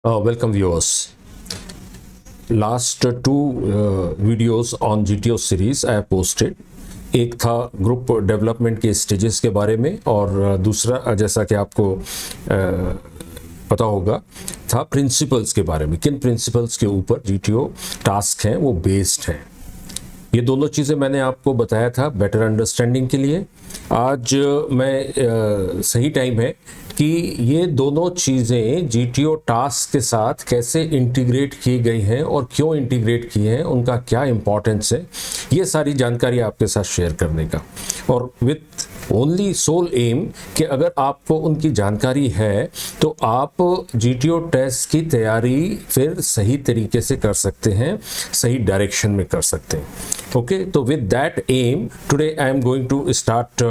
Welcome viewers. Last two videos on GTO series I have posted. एक था group development के stages के बारे में और दूसरा जैसा कि आपको पता होगा था प्रिंसिपल्स के बारे में, किन प्रिंसिपल्स के ऊपर GTO टास्क हैं वो बेस्ड हैं। ये दोनों चीज़ें मैंने आपको बताया था बेटर अंडरस्टैंडिंग के लिए। आज मैं सही टाइम है कि ये दोनों चीज़ें GTO टास्क के साथ कैसे इंटीग्रेट की गई हैं और क्यों इंटीग्रेट की हैं, उनका क्या इम्पोर्टेंस है, ये सारी जानकारी आपके साथ शेयर करने का, और विथ ओनली सोल एम कि अगर आपको उनकी जानकारी है तो आप GTO टेस्ट की तैयारी फिर सही तरीके से कर सकते हैं, सही डायरेक्शन में कर सकते हैं। ओके, तो with that um today I am going to start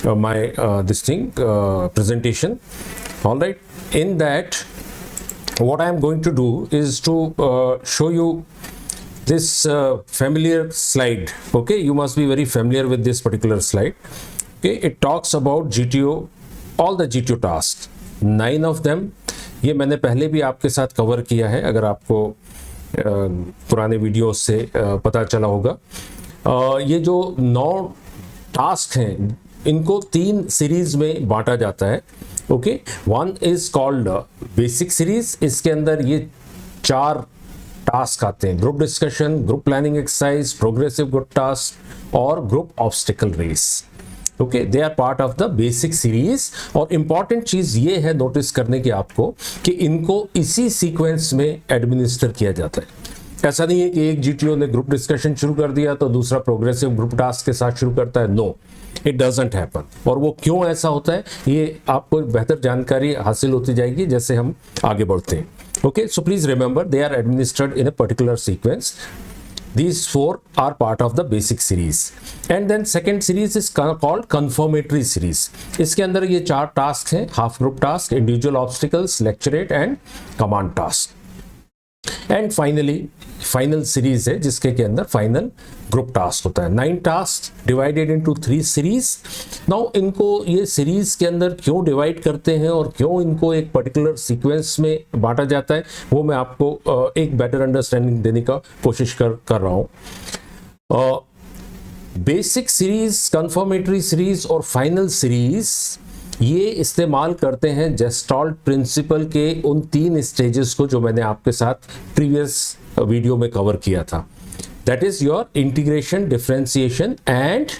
my this thing presentation. All right, in that what I am going to do is to show you this familiar slide. Okay, you must be very familiar with this particular slide. Okay, it talks about GTO, all the GTO tasks, 9 of them. ये मैंने पहले भी आपके साथ cover किया है, अगर आपको पुराने वीडियो से पता चला होगा। ये जो 9 टास्क हैं इनको 3 सीरीज में बांटा जाता है। Okay, one is called basic series. इसके अंदर ये 4 टास्क आते हैं: group discussion, group planning exercise, progressive group task और group obstacle race. Okay, they are part of the basic series. और इंपॉर्टेंट चीज ये है नोटिस करने की आपको कि इनको इसी सीक्वेंस में एडमिनिस्टर किया जाता है। ऐसा नहीं है कि एक GTO ने ग्रुप डिस्कशन शुरू कर दिया तो दूसरा प्रोग्रेसिव ग्रुप टास्क के साथ शुरू करता है। No, it doesn't happen. और वो क्यों ऐसा होता है ये आपको बेहतर जानकारी हासिल होती जाएगी जैसे हम आगे बढ़ते हैं। Okay, so please remember they are administered in a particular sequence. These 4 are part of the basic series. And then second series is called confirmatory series. इसके अंदर ये 4 टास्क हैं: half group task, individual obstacles, lecturette and command task. And finally final series है जिसके के अंदर final group task होता है। 9 task divided into 3 series. Now इनको ये सीरीज के अंदर क्यों डिवाइड करते हैं और क्यों इनको एक पर्टिकुलर सीक्वेंस में बांटा जाता है वो मैं आपको एक बेटर अंडरस्टैंडिंग देने का कोशिश कर रहा हूँ। बेसिक सीरीज, कंफर्मेटरी सीरीज और फाइनल सीरीज ये इस्तेमाल करते हैं जेस्टॉल्ट प्रिंसिपल के उन 3 स्टेजेस को जो मैंने आपके साथ प्रीवियस वीडियो में कवर किया था। That is your integration, differentiation and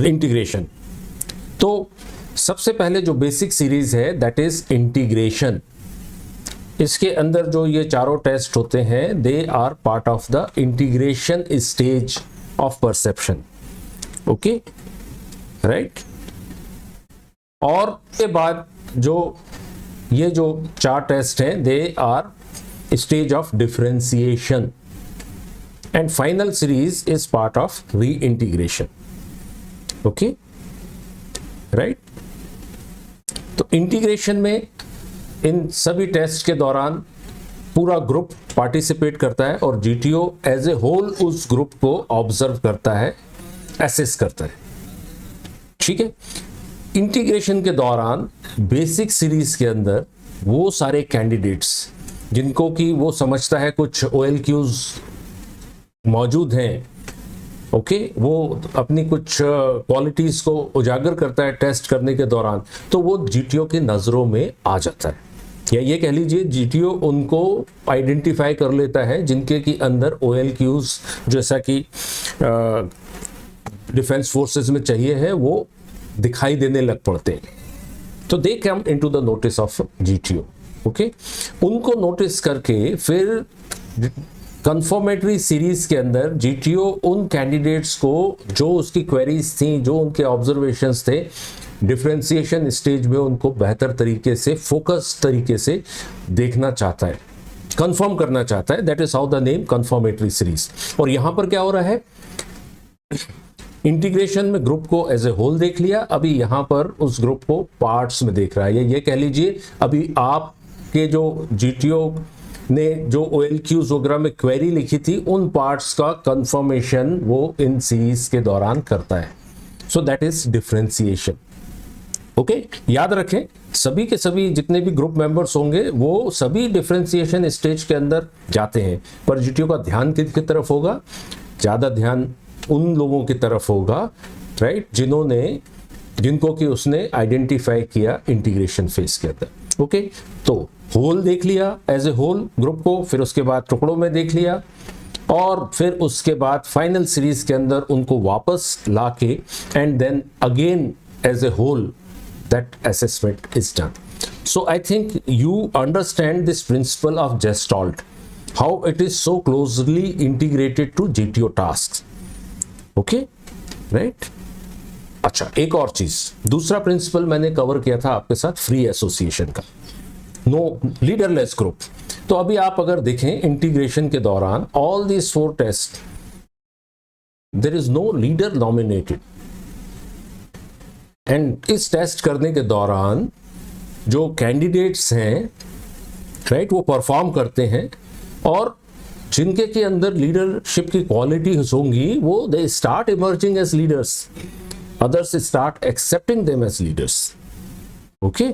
integration. तो सबसे पहले जो बेसिक सीरीज है दैट इज इंटीग्रेशन। इसके अंदर जो ये चारों टेस्ट होते हैं they are part of the integration stage of perception. Okay, right. और के बाद जो ये जो 4 टेस्ट हैं they are stage of differentiation and final series is part of reintegration. Okay, right. तो इंटीग्रेशन में इन सभी टेस्ट के दौरान पूरा ग्रुप पार्टिसिपेट करता है और GTO एज ए होल उस ग्रुप को ऑब्जर्व करता है, एसेस करता है। ठीक है। इंटीग्रेशन के दौरान बेसिक सीरीज के अंदर वो सारे कैंडिडेट्स जिनको कि वो समझता है कुछ OLQs मौजूद हैं, ओके, वो अपनी कुछ क्वालिटीज को उजागर करता है टेस्ट करने के दौरान, तो वो GTO की नज़रों में आ जाता है, या ये कह लीजिए GTO उनको आइडेंटिफाई कर लेता है जिनके की अंदर OLQs जैसा कि डिफेंस फोर्सेस में चाहिए है वो दिखाई देने लग पड़ते हैं। तो they come into the notice of GTO। Okay, उनको नोटिस करके फिर कंफर्मेटरी सीरीज के अंदर GTO उन कैंडिडेट्स को जो उसकी क्वेरीज थी, जो उनके ऑब्जर्वेशंस थे, डिफरेंशिएशन स्टेज में उनको बेहतर तरीके से, फोकस तरीके से देखना चाहता है, कंफर्म करना चाहता है। That is how the name confirmatory series. और यहां पर क्या हो रहा है, इंटीग्रेशन में ग्रुप को एज ए होल देख लिया, अभी यहां पर उस ग्रुप को पार्ट्स में देख रहा है। ये कह लीजिए अभी आपके जो GTO ने जो OLQs वगैरह में क्वेरी लिखी थी उन पार्ट्स का कंफर्मेशन वो इन सीरीज के दौरान करता है। So that is differentiation. Okay, याद रखें सभी के सभी जितने भी ग्रुप मेंबर्स होंगे वो सभी डिफरेंशिएशन स्टेज के अंदर जाते हैं, पर जीटीओ का ध्यान किसकी तरफ होगा? ज़्यादा ध्यान उन लोगों की तरफ होगा, राइट, जिनको कि उसने आइडेंटिफाई किया इंटीग्रेशन फेज के अंदर। ओके, तो होल देख लिया एज ए होल ग्रुप को, फिर उसके बाद टुकड़ों में देख लिया, और फिर उसके बाद फाइनल सीरीज के अंदर उनको वापस लाके and then again as a whole that assessment is done. So I think you understand this principle of Gestalt, how it is so closely integrated to GTO tasks. Okay, right? अच्छा, एक और चीज, दूसरा प्रिंसिपल मैंने cover किया था आपके साथ फ्री एसोसिएशन का, नो लीडरलेस ग्रुप। तो अभी आप अगर देखें इंटीग्रेशन के दौरान all these 4 test, there is no leader nominated, and इस टेस्ट करने के दौरान जो कैंडिडेट्स हैं, राइट, वो परफॉर्म करते हैं, और जिनके के अंदर लीडरशिप की क्वालिटीज होंगी वो they start emerging as leaders, others start accepting them as leaders. Okay,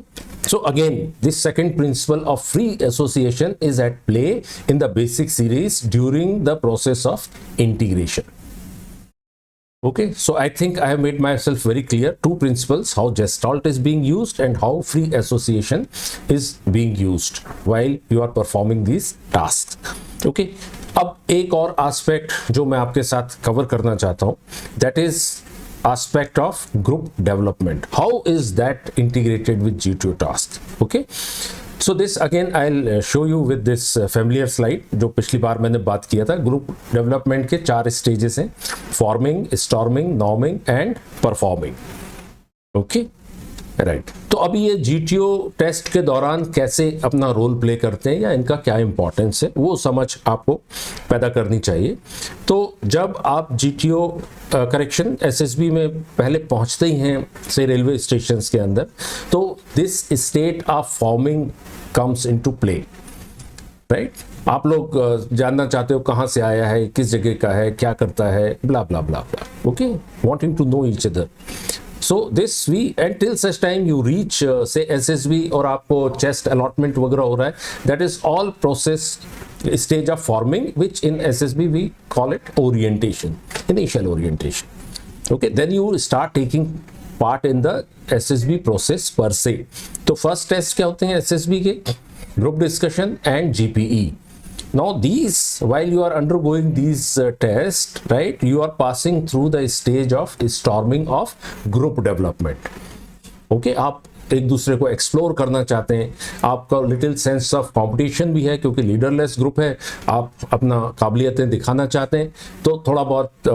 so again this second principle of free association is at play in the basic series during the process of integration. Okay, so I think I have made myself very clear, 2 principles, how Gestalt is being used and how free association is being used while you are performing these tasks. Okay, अब एक और aspect जो मैं आपके साथ cover करना चाहता हूँ, that is aspect of group development. How is that integrated with GTO tasks? Okay, so this again I'll show you with this familiar slide जो पिछली बार मैंने बात किया था। ग्रुप डेवलपमेंट के 4 स्टेजेस हैं, forming, storming, norming and performing. Okay, right, तो अभी ये जीटीओ टेस्ट के दौरान कैसे अपना रोल प्ले करते हैं या इनका क्या इंपॉर्टेंस है वो समझ आपको पैदा करनी चाहिए। तो जब आप जीटीओ करेक्शन एसएसबी में पहले पहुंचते ही हैं से रेलवे स्टेशन के अंदर, तो this state of forming comes into play, right. आप लोग जानना चाहते हो कहाँ से आया है, किस जगह का है, क्या करता है, blah blah blah blah, okay, wanting to know each other. So this we until such time you reach say SSB और आपको chest allotment वगैरह हो रहा है, that is all process stage of forming, which in SSB we call it orientation, initial orientation. Okay, then you start taking part in the SSB process per se. तो first test क्या होते हैं SSB के? Group discussion and GPE. Now these, while you are undergoing these tests, right, you are passing through the stage of storming of group development. Okay, आप एक दूसरे को explore करना चाहते हैं, आपका लिटिल सेंस ऑफ कंपटीशन भी है क्योंकि लीडरलेस ग्रुप है, आप अपना काबिलियतें दिखाना चाहते हैं, तो थोड़ा बहुत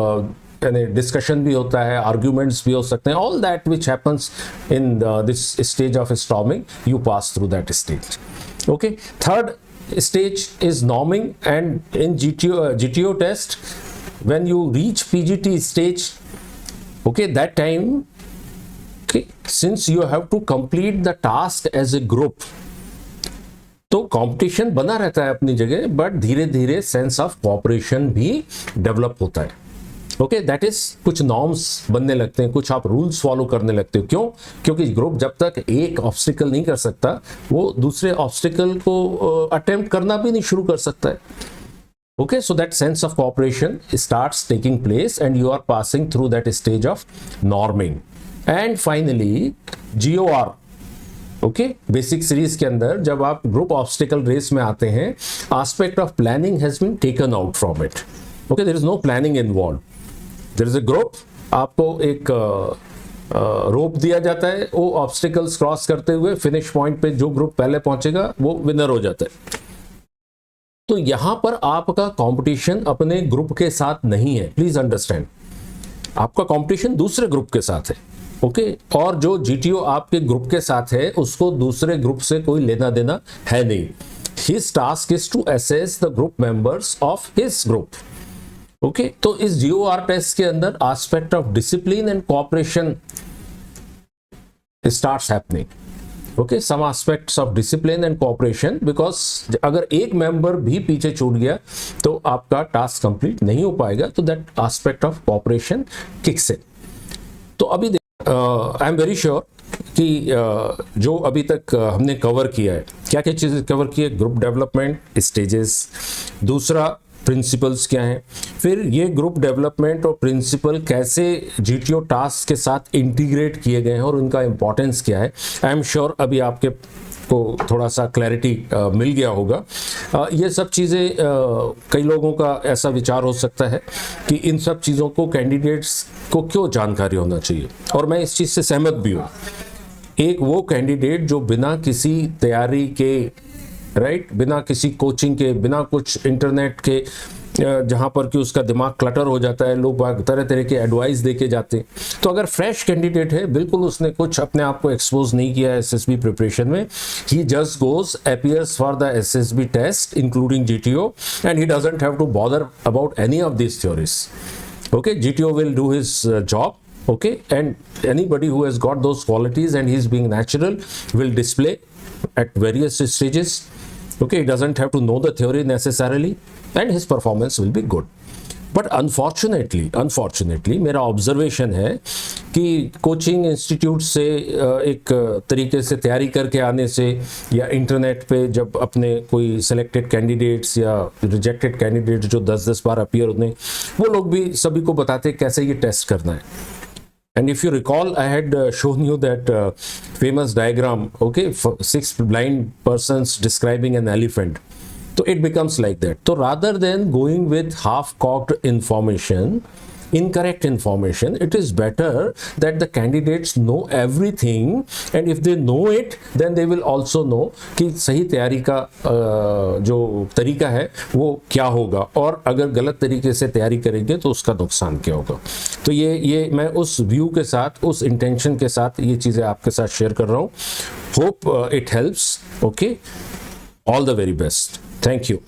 यानी डिस्कशन भी होता है, आर्ग्यूमेंट्स भी हो सकते हैं, all that which happens in this stage of storming, you pass through that stage. Okay, third stage is norming, and in GTO test when you reach PGT stage, okay, that time, okay, since you have to complete the task as a group, तो competition बना रहता है अपनी जगह, but धीरे धीरे sense of cooperation भी develop होता है। ओके, दैट इज कुछ नॉर्म्स बनने लगते हैं, कुछ आप रूल्स फॉलो करने लगते हो। क्यों? क्योंकि ग्रुप जब तक एक ऑब्स्टिकल नहीं कर सकता, वो दूसरे ऑब्स्टिकल को अटेम्प्ट करना भी नहीं शुरू कर सकता है। Okay, so that sense of cooperation starts taking place and you are passing through that stage of norming. And finally GOR, okay, basic series के अंदर जब आप ग्रुप ऑब्स्टिकल रेस में आते हैं, aspect of planning has been taken out from it. Okay, there is no planning involve, there is a group, आपको एक रोप दिया जाता है, वो ऑब्स्टिकल्स क्रॉस करते हुए फिनिश पॉइंट पे जो ग्रुप पहले पहुंचेगा वो विनर हो जाता है। तो यहां पर आपका कंपटीशन अपने ग्रुप के साथ नहीं है, प्लीज अंडरस्टैंड, आपका कंपटीशन दूसरे ग्रुप के साथ है। ओके, और जो जीटीओ आपके ग्रुप के साथ है उसको दूसरे ग्रुप से कोई लेना देना है नहीं। His task is to assess the group members of his group. Okay, तो इस GOR टेस्ट के अंदर aspect of discipline and cooperation starts happening. Okay, some aspects of discipline and cooperation, because अगर एक मेंबर भी पीछे छूट गया तो आपका टास्क कंप्लीट नहीं हो पाएगा, तो that aspect of cooperation kicks in. तो अभी आई एम वेरी श्योर कि जो अभी तक हमने कवर किया है, क्या क्या चीज़ें कवर की है। ग्रुप डेवलपमेंट स्टेजेस, दूसरा प्रिंसिपल्स क्या हैं, फिर ये ग्रुप डेवलपमेंट और प्रिंसिपल कैसे जीटीओ टास्क के साथ इंटीग्रेट किए गए हैं और उनका इंपॉर्टेंस क्या है। आई एम श्योर अभी आपके को थोड़ा सा क्लैरिटी मिल गया होगा। ये सब चीज़ें कई लोगों का ऐसा विचार हो सकता है कि इन सब चीज़ों को कैंडिडेट्स को क्यों जानकारी होना चाहिए, और मैं इस चीज़ से सहमत भी हूँ। एक वो कैंडिडेट जो बिना किसी तैयारी के, राइट, बिना किसी कोचिंग के, बिना कुछ इंटरनेट के, जहाँ पर कि उसका दिमाग क्लटर हो जाता है, लोग तरह तरह के एडवाइस दे के जाते हैं। तो अगर फ्रेश कैंडिडेट है, बिल्कुल उसने कुछ अपने आप को एक्सपोज नहीं किया है एसएसबी प्रिपरेशन में, he just goes appears for the SSB test including GTO and he doesn't have to bother about any of this theories. Okay, GTO will do his job, okay, and anybody who has got those qualities and he's being natural will display at various stages. Okay, he doesn't have to know the theory necessarily and his performance will be good. But unfortunately मेरा observation है कि coaching institute से एक तरीके से तैयारी करके आने से, या इंटरनेट पे जब अपने कोई सिलेक्टेड कैंडिडेट्स या रिजेक्टेड कैंडिडेट्स जो 10-10 बार अपीयर होते हैं, वो लोग भी सभी को बताते कैसे ये टेस्ट करना है। And if you recall, I had shown you that famous diagram, okay, for 6 blind persons describing an elephant. So it becomes like that. So rather than going with half-cocked information, incorrect information, it is better that the candidates know everything, and if they know it, then they will also know कि सही तैयारी का जो तरीका है वो क्या होगा, और अगर गलत तरीके से तैयारी करेंगे तो उसका नुकसान क्या होगा। तो ये मैं उस व्यू के साथ, उस इंटेंशन के साथ ये चीज़ें आपके साथ शेयर कर रहा हूँ। Hope it helps. Okay, all the very best. Thank you.